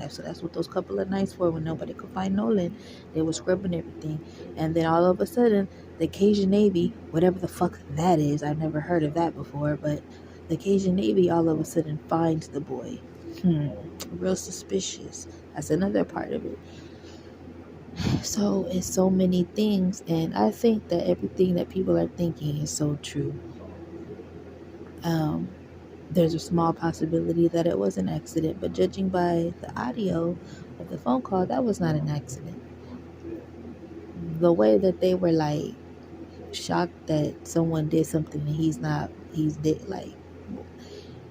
left. So that's what those couple of nights were when nobody could find Nolan. They were scrubbing everything. And then all of a sudden, the Cajun Navy, whatever the fuck that is, I've never heard of that before, but the Cajun Navy all of a sudden finds the boy. Real suspicious. That's another part of it. So it's so many things, and I think that everything that people are thinking is so true. Um, there's a small possibility that it was an accident, but judging by the audio of the phone call, that was not an accident. The way that they were like shocked that someone did something and he's dead, like,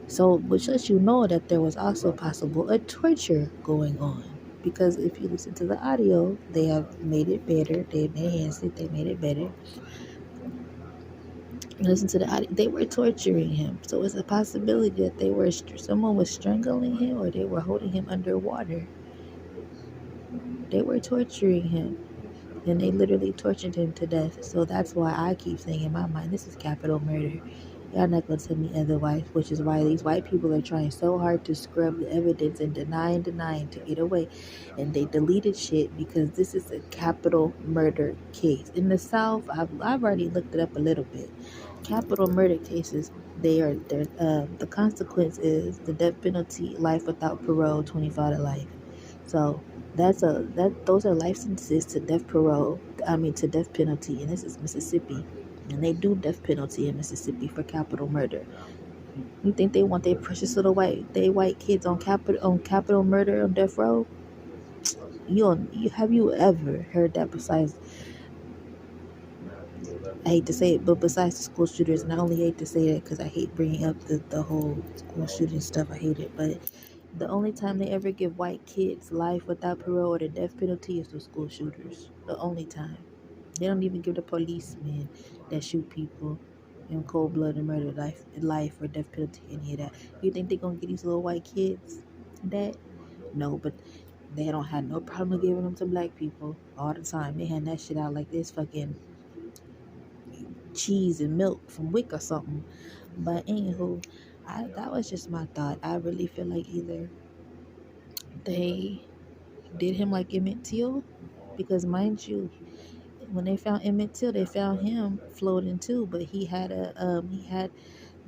so, which lets you know that there was also possible a torture going on. Because if you listen to the audio, they have made it better. They enhanced it. They made it better. Listen to the audio. They were torturing him. So it's a possibility that someone was strangling him or they were holding him underwater. They were torturing him. And they literally tortured him to death. So that's why I keep saying in my mind, this is capital murder. Y'all not gonna tell me otherwise, which is why these white people are trying so hard to scrub the evidence and denying to get away. And they deleted shit because this is a capital murder case. In the South, I've already looked it up a little bit. Capital murder cases, the consequence is the death penalty, life without parole, 25 to life. So those are life sentences to death parole. I mean to death penalty, and this is Mississippi, and they do death penalty in Mississippi for capital murder. You think they want their precious little white kids on capital murder on death row? Have you ever heard that? Besides, I hate to say it, but besides the school shooters, and I only hate to say that because I hate bringing up the whole school shooting stuff. I hate it, but the only time they ever give white kids life without parole or the death penalty is the school shooters. The only time. They don't even give the policemen that shoot people in cold blood and murder life or death penalty, any of that. You think they're gonna get these little white kids that? No, but they don't have no problem giving them to black people all the time. They hand that shit out like this fucking cheese and milk from Wick or something. But anywho, that was just my thought. I really feel like either they did him like Emmett Till, because mind you, when they found Emmett Till, they found him floating too, but he had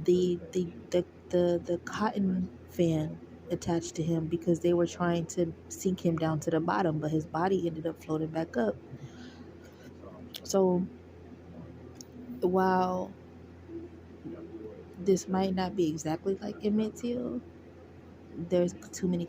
the cotton fan attached to him because they were trying to sink him down to the bottom, but his body ended up floating back up. So while this might not be exactly like Emmett Till, there's too many